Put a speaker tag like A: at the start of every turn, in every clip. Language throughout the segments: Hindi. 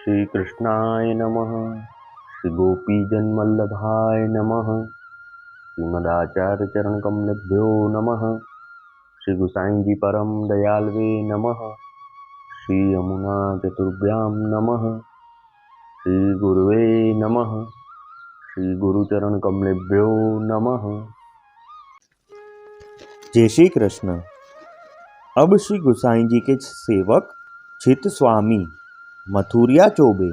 A: श्री कृष्णाय नमः। श्री गोपीजनवल्लभाय नमः। श्रीमदाचार्य चरण कमलेभ्यो नमः। श्री गुसाई जी परम दयालवे नमः। श्री यमुना चतुर्भ्यां नमः। श्री गुरुवे नमः। श्री गुरुचरण कमलेभ्यो नमः।
B: जय श्री कृष्ण। अब श्री गुसाई जी के सेवक चित स्वामी मथुरिया चोबे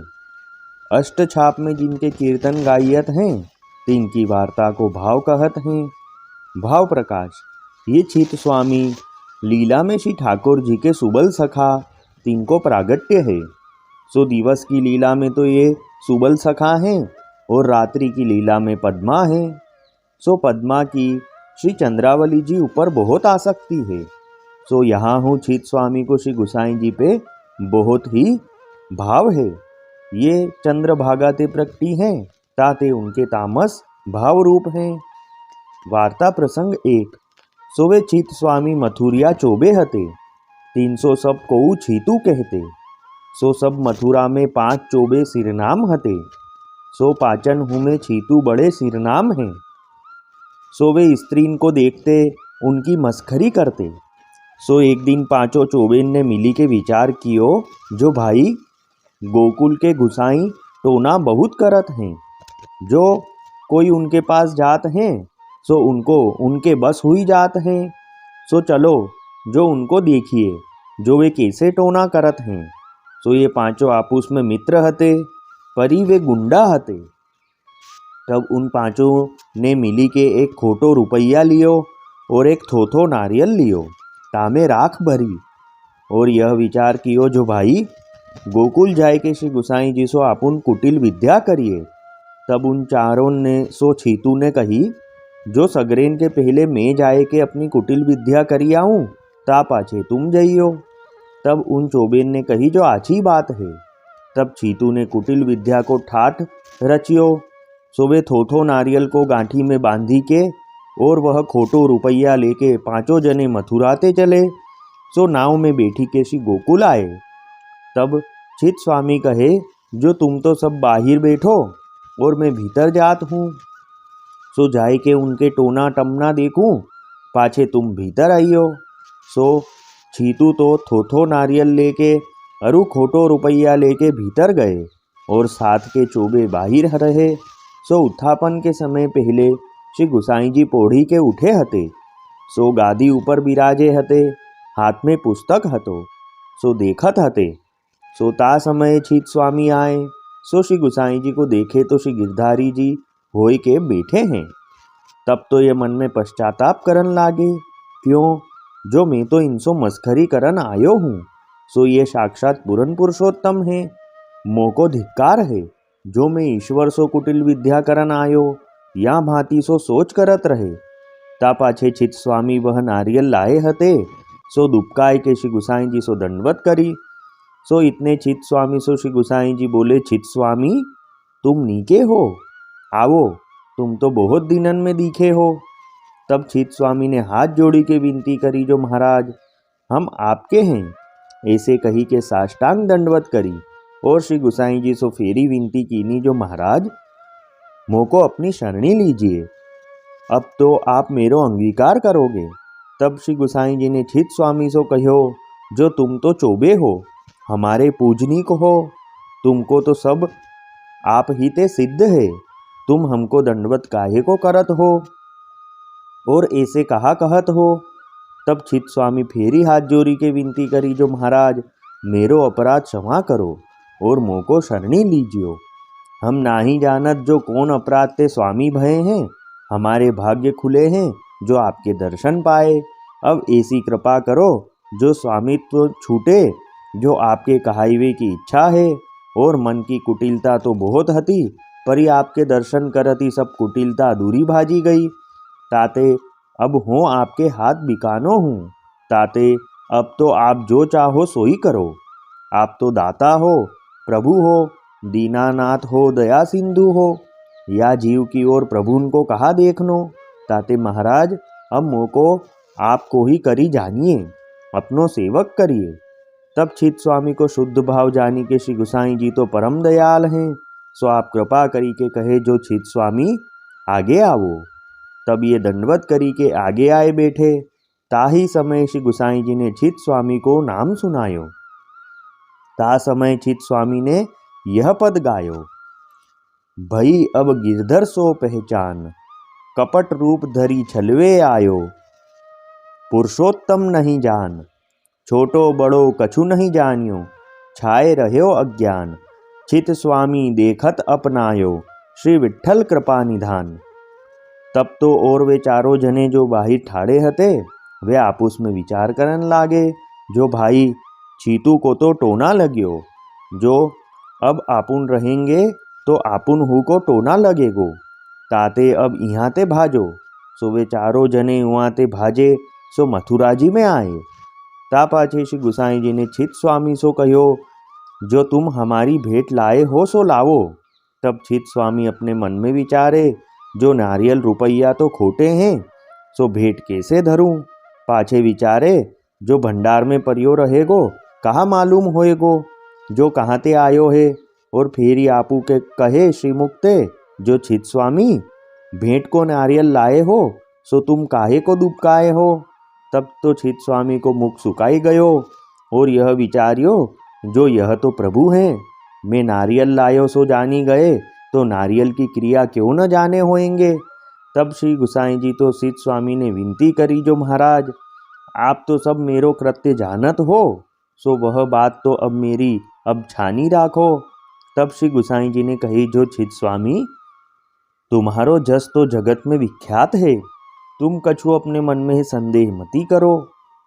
B: अष्टछाप में जिनके कीर्तन गायत हैं, तिनकी वार्ता को भाव कहत हैं। भाव प्रकाश। ये चित स्वामी लीला में श्री ठाकुर जी के सुबल सखा तिनको प्रागट्य है। सो दिवस की लीला में तो ये सुबल सखा हैं और रात्रि की लीला में पद्मा है। सो पद्मा की श्री चंद्रावली जी ऊपर बहुत आसक्ति है। सो यहाँ हूँ चित स्वामी को श्री गुसाई जी पे बहुत ही भाव है। ये चंद्रभागा ते प्रकटी हैं, ताते उनके तामस भाव रूप हैं। वार्ता प्रसंग 1। सो वे चित स्वामी मथुरिया चोबे हते, 300 सब कोऊ छीतू कहते। सो सब मथुरा में 5 चोबे सिरनाम हते। सो पाचन हूँ में छीतू बड़े सिरनाम हैं। सो वे स्त्रीन को देखते उनकी मस्खरी करते। सो एक दिन 5 चोबेन ने मिली के विचार कियो, जो भाई गोकुल के गुसाई टोना बहुत करत हैं। जो कोई उनके पास जात हैं सो उनको उनके बस हुई जात हैं। सो चलो जो उनको देखिए जो वे कैसे टोना करत हैं। सो ये 5 आपस में मित्र हते, परी वे गुंडा हते। तब उन 5 ने मिली के एक खोटो रुपया लियो और एक थोथो नारियल लियो, तामे राख भरी और यह विचार कियो, जो भाई गोकुल जाए के श्री गुसाई जी सो आपुन कुटिल विद्या करिए। तब उन चारों ने सो छीतू ने कही, जो सगरेन के पहले मैं जाए के अपनी कुटिल विद्या करी आऊँ, ता पाछे तुम जाइयो। तब उन चोबेन ने कही, जो आछी बात है। तब छीतू ने कुटिल विद्या को ठाठ रचियो। सो वे थोथो नारियल को गांठी में बांधी के और वह खोटो रुपया लेके 5 जने मथुराते चले। सो नाव में बैठी के श्री गोकुल आए। तब चित स्वामी कहे, जो तुम तो सब बाहिर बैठो और मैं भीतर जात हूँ। सो जाए के उनके टोना टमना देखूं, पाछे तुम भीतर आइयो। सो छीतू तो थोथो नारियल लेके अरु खोटो रुपया लेके भीतर गए और साथ के चोबे बाहिर रहे। सो उत्थापन के समय पहले श्री गुसाई जी पौड़ी के उठे हते। सो गादी ऊपर बिराजे हते, हाथ में पुस्तक हतो। सो देखत हते। सो ता समय चित स्वामी आए। सो श्री गुसाई जी को देखे तो श्री गिरधारी जी होई के बैठे हैं। तब तो ये मन में पश्चाताप करन लागे, क्यों, जो मैं तो इनसो मस्खरी करन आयो हूँ। सो ये साक्षात पूरन पुरुषोत्तम है। मोको धिक्कार है, जो मैं ईश्वर सो कुटिल विद्या करन आयो, या भांति सो सोच करत रहे। ता पाछे चित स्वामी वह नारियल लाए हते। सो दुबकाय के श्री गुसाई जी सो दंडवत करी। सो इतने चित स्वामी सो श्री गुसाई जी बोले, चित स्वामी तुम नीके हो, आओ, तुम तो बहुत दिनन में दिखे हो। तब चित स्वामी ने हाथ जोड़ी के विनती करी, जो महाराज हम आपके हैं। ऐसे कही के साष्टांग दंडवत करी और श्री गुसाई जी सो फेरी विनती कीनी, जो महाराज मोको अपनी शरणी लीजिए, अब तो आप मेरो अंगीकार करोगे। तब श्री गुसाई जी ने चित स्वामी सो कहो, जो तुम तो चोबे हो, हमारे पूजनीक हो, तुमको तो सब आप ही ते सिद्ध है, तुम हमको दंडवत काहे को करत हो और ऐसे कहा कहत हो। तब चित स्वामी फेरी हाथ जोड़ी के विनती करी, जो महाराज मेरो अपराध क्षमा करो और मोको शरणी लीजियो। हम नाही जानत जो कौन अपराध ते स्वामी भये हैं, हमारे भाग्य खुले हैं जो आपके दर्शन पाए। अब ऐसी कृपा करो जो स्वामित्व छूटे, जो आपके कहाईवे की इच्छा है। और मन की कुटिलता तो बहुत हती, परी आपके दर्शन करती सब कुटिलता दूरी भाजी गई। ताते अब हो आपके हाथ बिकानो हूँ, ताते अब तो आप जो चाहो सो ही करो। आप तो दाता हो, प्रभु हो, दीनानाथ हो, दया सिंधु हो, या जीव की ओर प्रभुन को कहा देखनो। ताते महाराज अब मोको आपको ही करी जानिए, अपनो सेवक करिए। तब छित स्वामी को शुद्ध भाव जानी के श्री गुसाई जी तो परम दयाल हैं, सो आप कृपा करी के कहे जो छित स्वामी आगे आवो। तब ये दंडवत करी के आगे आए बैठे। ताही समय श्री गुसाई जी ने छित स्वामी को नाम सुनायो। ता समय छित स्वामी ने यह पद गायो, भई अब गिरधर सो पहचान, कपट रूप धरी छलवे आयो, पुरुषोत्तम नहीं जान, छोटो बड़ो कछु नहीं जानियो, छाए रह्यो अज्ञान, छित स्वामी देखत अपनायो, श्री विठ्ठल कृपा निधान। तब तो और वे चारों जने जो बाहिर ठाड़े हते वे आपस में विचार करन लागे, जो भाई छीतू को तो टोना लग्यो, जो अब आपुन रहेंगे तो आपुन हु को टोना लगेगो, ताते अब यहाँ ते भाजो। सो वे चारों जने वहाँ ते भाजे, सो मथुरा जी में आए। ता पाछे श्री गुसाई जी ने छित स्वामी सो कहो, जो तुम हमारी भेंट लाए हो सो लावो। तब छित स्वामी अपने मन में विचारे, जो नारियल रुपया तो खोटे हैं, सो भेंट कैसे धरूं। पाछे विचारे, जो भंडार में परियो रहेगो कहाँ मालूम होएगो, जो कहाँ ते आयो है। और फिर ही आपू के कहे श्री मुक्ते, जो छित स्वामी भेंट को नारियल लाए हो, सो तुम काहे को दुबकाए हो। तब तो छित स्वामी को मुख सुकाई गयो और यह विचारियो, जो यह तो प्रभु हैं, मैं नारियल लायो सो जानी गए, तो नारियल की क्रिया क्यों न जाने होएंगे। तब श्री गुसाई जी तो छित स्वामी ने विनती करी, जो महाराज आप तो सब मेरो कृत्य जानत हो, सो वह बात तो अब मेरी अब छानी राखो। तब श्री गुसाई जी ने कही, जो छित स्वामी तुम्हारो जस तो जगत में विख्यात है, तुम कछु अपने मन में संदेह मती करो,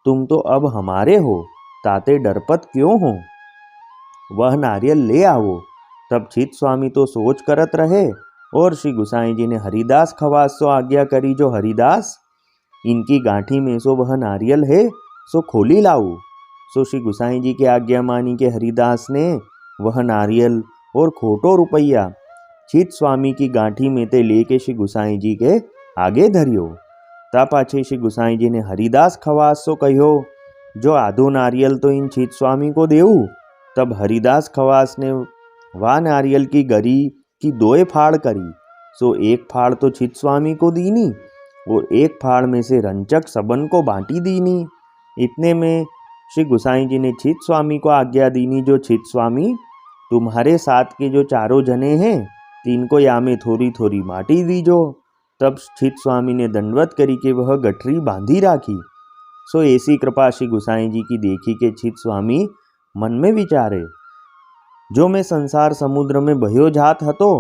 B: तुम तो अब हमारे हो, ताते डरपत क्यों हो, वह नारियल ले आओ। तब छित स्वामी तो सोच करत रहे और श्री गुसाई जी ने हरिदास खवास सो आज्ञा करी, जो हरिदास इनकी गांठी में सो वह नारियल है, सो खोली लाऊ। सो श्री गुसाई जी की आज्ञा मानी के हरिदास ने वह नारियल और खोटो रुपया छित स्वामी की गांठी में ते लेके श्री गुसाई जी के आगे धरियो। ता पाछे श्री गुसाई जी ने हरिदास खवास सो कहो, जो आधो नारियल तो इन छित स्वामी को देऊ। तब हरिदास खवास ने वह नारियल की गरी की दोए फाड़ करी, सो एक फाड़ तो छित स्वामी को दीनी और एक फाड़ में से रंचक सबन को बांटी दीनी। इतने में श्री गुसाई जी ने छित स्वामी को आज्ञा दीनी, जो छित स्वामी तुम्हारे साथ के जो चारों जने हैं, तीन को या में थोड़ी थोड़ी माटी दीजो। तब छित स्वामी ने दंडवत करी के वह गठरी बांधी राखी। सो ऐसी कृपा श्री गुसाई जी की देखी के छित स्वामी मन में विचारे, जो मैं संसार समुद्र में बह्यो जात हतो,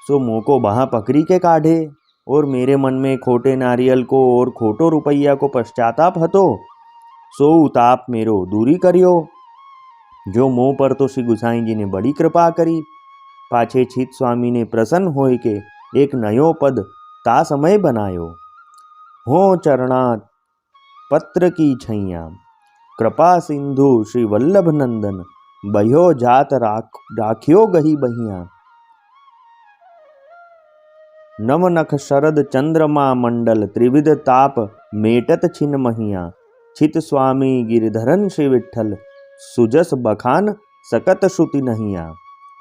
B: सो मोह को बहा पकड़ी के काढ़े, और मेरे मन में खोटे नारियल को और खोटो रुपया को पश्चाताप हतो, सो उताप मेरो दूरी करियो। जो मोह पर तो श्री गुसाई जी ने बड़ी कृपा करी। पाछे छित स्वामी ने प्रसन्न होय के एक नयो पद ता समय बनायो, हो चरणात पत्र की छैया, कृपा सिंधु श्री वल्लभ नंदन, बह्यो जात राख्यो गही बहिया, नव नख शरद चंद्रमा मंडल, त्रिविध ताप मेटत छिन महिया, छित स्वामी गिरधरन श्री विठ्ठल, सुजस बखान सकत श्रुति नहिया।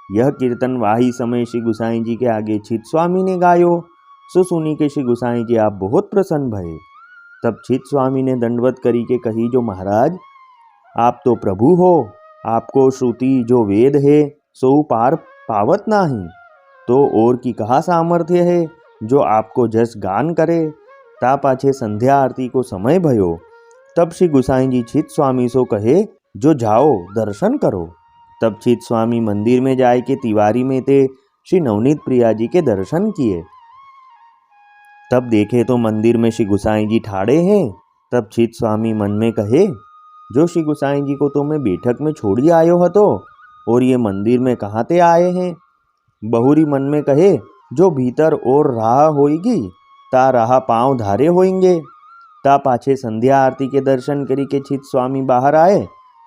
B: यह कीर्तन वाही समय श्री गुसाई जी के आगे छित स्वामी ने गायो। सो सुनी के श्री गुसाई जी आप बहुत प्रसन्न भये। तब छित स्वामी ने दंडवत करी के कही, जो महाराज आप तो प्रभु हो, आपको श्रुति जो वेद है सो पार पावत नाही, तो और की कहा सामर्थ्य है जो आपको जस गान करे। ता पाछे संध्या आरती को समय भयो। तब श्री गुसाई जी छित स्वामी सो कहे, जो जाओ दर्शन करो। तब छित स्वामी मंदिर में जाए के तिवारी में ते श्री नवनीत प्रिया जी के दर्शन किए। तब देखे तो मंदिर में श्री गुसाई जी ठाड़े हैं। तब छित स्वामी मन में कहे, जो श्री गुसाई जी को तो मैं बैठक में छोड़ी आयो हतो, और ये मंदिर में कहाँ ते आए हैं। बहुरी मन में कहे, जो भीतर और राह होएगी ता राह पांव धारे होएंगे। ता पाछे संध्या आरती के दर्शन करी के छित स्वामी बाहर आए।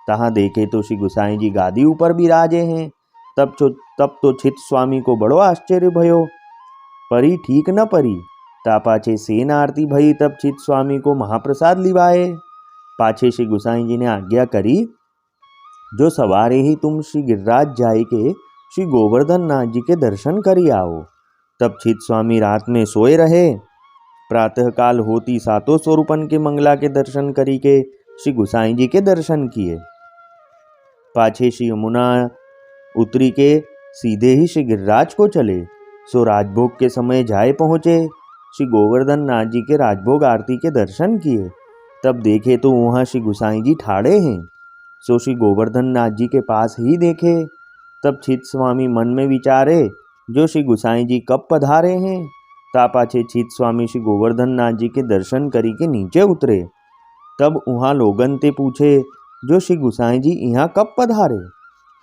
B: तहाँ देखे तो श्री गुसाई जी गादी ऊपर विराजे हैं। तब तो छित स्वामी को बड़ो आश्चर्य भयो, परी ठीक न परी। ता पाछे सेन आरती भई। तब छित स्वामी को महाप्रसाद लिवाए। पाछे श्री गुसाई जी ने आज्ञा करी, जो सवारे ही तुम श्री गिरिराज जाय के श्री गोवर्धन नाथ जी के दर्शन करी आओ। तब चित स्वामी रात में सोए रहे। प्रातःकाल होती सातों स्वरूपन के मंगला के दर्शन करी के श्री गुसाई जी के दर्शन किए। पाछे श्री यमुना उतरी के सीधे ही श्री गिरिराज को चले। सो राजभोग के समय जाए पहुँचे। श्री गोवर्धन नाथ जी के राजभोग आरती के दर्शन किए। तब देखे तो वहाँ श्री गुसाई जी ठाड़े हैं। सो श्री गोवर्धन नाथ जी के पास ही देखे। तब चित स्वामी मन में विचारे, जो श्री गुसाई जी कब पधारे हैं। तापाछे चित स्वामी श्री गोवर्धन नाथ जी के दर्शन करी के नीचे उतरे। तब वहाँ लोगन ते पूछे, जो श्री गुसाई जी यहाँ कब पधारे।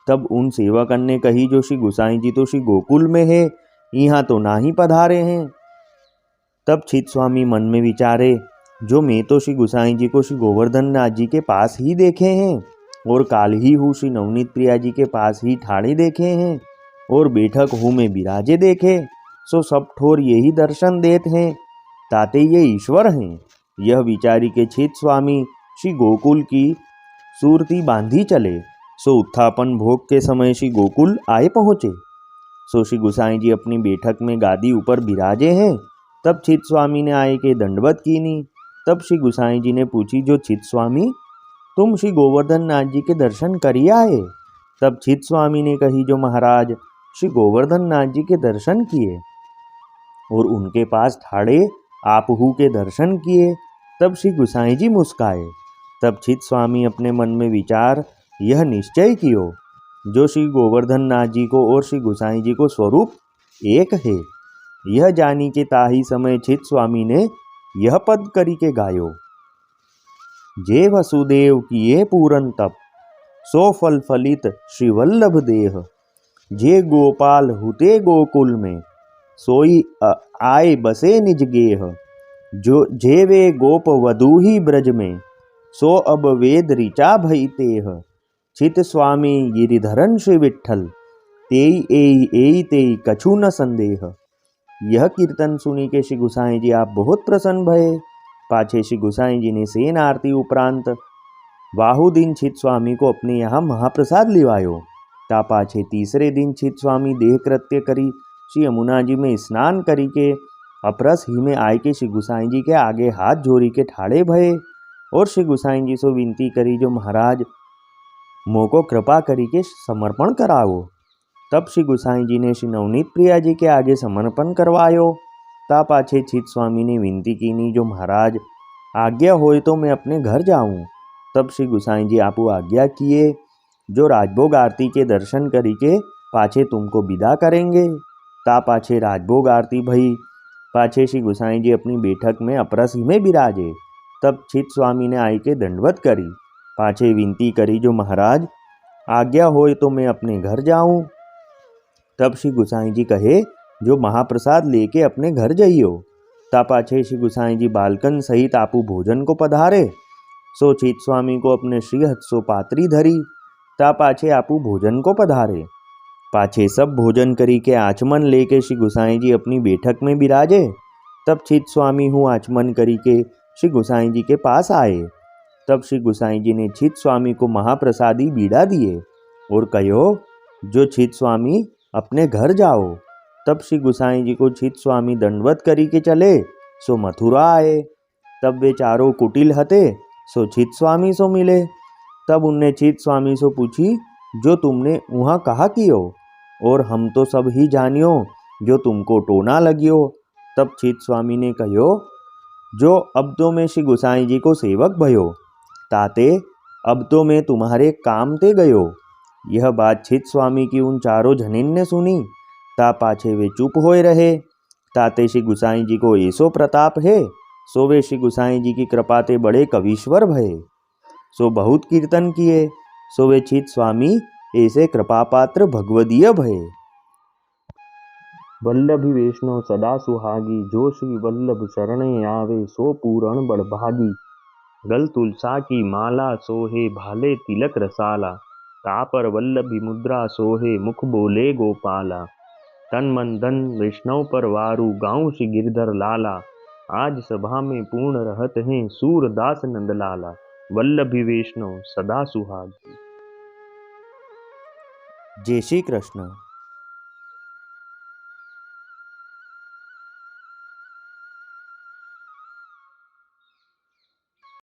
B: तब उन सेवकन ने कही, जो श्री गुसाई जी तो श्री गोकुल में है, यहाँ तो ना ही पधारे हैं। तब चित स्वामी मन में विचारे, जो मैं तो श्री गुसाई जी को श्री गोवर्धन नाथ जी के पास ही देखे हैं और काल ही हूँ श्री नवनीत प्रिया जी के पास ही ठाड़े देखे हैं और बैठक हूँ में बिराजे देखे। सो सब ठोर यही दर्शन देते हैं, ताते ये ईश्वर हैं। यह विचारी के चित स्वामी श्री गोकुल की सूरती बांधी चले। सो उत्थापन भोग के समय श्री गोकुल आए पहुँचे। सो श्री गुसाई जी अपनी बैठक में गादी ऊपर बिराजे हैं। तब चित स्वामी ने आए के दंडवत कीनी। तब श्री गुसाई जी ने पूछी, जो चित स्वामी तुम श्री गोवर्धन नाथ जी के दर्शन करी आए। तब चित स्वामी ने कही, जो महाराज श्री गोवर्धन नाथ जी के दर्शन किए और उनके पास ठाड़े आपहू के दर्शन किए। तब श्री गुसाई जी मुस्काए। तब चित स्वामी अपने मन में विचार यह निश्चय कियो, जो श्री गोवर्धन नाथ जी को और श्री गुसाई जी को स्वरूप एक है। यह जानी के ताही समय चित स्वामी ने यह पद करी के गायो। जे वसुदेव किए पूरन तप, सो फल फलित श्री वल्लभ देह। जे गोपाल हुते गोकुल में, सोई आए बसे निज गेह। जो जे वे गोप वधू ही ब्रज में, सो अब वेद ऋचा भई तेह। चित स्वामी गिरिधरन श्री विठ्ठल, तेई एई तेई कछु न संदेह। यह कीर्तन सुनी के श्री गुसाई जी आप बहुत प्रसन्न भये। पाछे श्री गुसाई जी ने सेन आरती उपरांत वाहु दिन चित स्वामी को अपने यहाँ महाप्रसाद लिवायो। ता पाछे तीसरे दिन चित स्वामी देह कृत्य करी श्री यमुना जी में स्नान करी के अपरस ही में आय के श्री गुसाई जी के आगे हाथ जोड़ी के ठाड़े भये और श्री गुसाई जी से विनती करी, जो महाराज मोको कृपा करी के समर्पण कराओ। तब श्री गुसाई जी ने श्री नवनीत प्रिया जी के आगे समर्पण करवायो। ता पाछे चित स्वामी ने विनती कीनी, जो महाराज आज्ञा होए तो मैं अपने घर जाऊं। तब श्री गुसाई जी आपू आज्ञा किए, जो राजभोग आरती के दर्शन करी के पाछे तुमको विदा करेंगे। ता पाछे राजभोग आरती भई। पाछे श्री गुसाई जी अपनी बैठक में अपरस ही में बिराजे। तब चित स्वामी ने आई के दंडवत करी। पाछे विनती करी, जो महाराज आज्ञा होए तो मैं अपने घर जाऊं। तब श्री गुसाई जी कहे, जो महाप्रसाद लेके अपने घर जाइयो। ता पाछे श्री गुसाई जी बालकन सहित आपू भोजन को पधारे। सो चित स्वामी को अपने श्रीहत सो पात्री धरी। ता पाछे आपू भोजन को पधारे। पाछे सब भोजन करी के आचमन लेके श्री गुसाई जी अपनी बैठक में बिराजे। तब चित स्वामी हूँ आचमन करी के श्री गुसाई जी के पास आए। तब श्री गुसाई जी ने चित स्वामी को महाप्रसादी बीड़ा दिए और कहो, जो चित स्वामी अपने घर जाओ। तब श्री गुसाई जी को चित स्वामी दंडवत करी के चले। सो मथुरा आए। तब वे चारों कुटिल हते, सो चित स्वामी सो मिले। तब उनने चित स्वामी से पूछी, जो तुमने वहाँ कहा कियो, और हम तो सब ही जानियो, जो तुमको टोना लगियो। तब चित स्वामी ने कहो, जो अब तो मैं श्री गुसाई जी को सेवक भयो, ताते अब तो मैं तुम्हारे काम ते गयो। यह बात चित स्वामी की उन चारों जनिन ने सुनी। ता पाछे वे चुप होए रहे। ताते श्री गुसाई जी को ऐसो प्रताप है, सो वे श्री गुसाई जी की कृपा ते बड़े कवीश्वर भये। सो बहुत कीर्तन किए। सो वे चित स्वामी ऐसे कृपापात्र भगवदीय भये।
A: वल्लभी वैष्णव सदा सुहागी, जो श्री वल्लभ शरणे आवे, सो पूरण बड़भागी। गल तुलसा की माला सोहे, भाले तिलक रसाला। तापर वल्लभी मुद्रा सोहे, मुख बोले गोपाला। तन मन धन वैष्णव पर वारू, गाँव श्री गिरधर लाला। आज सभा में पूर्ण रहत हैं, सूरदास नंदलाला। वल्लभी वैष्णव सदा सुहागी।
B: जय श्री कृष्ण।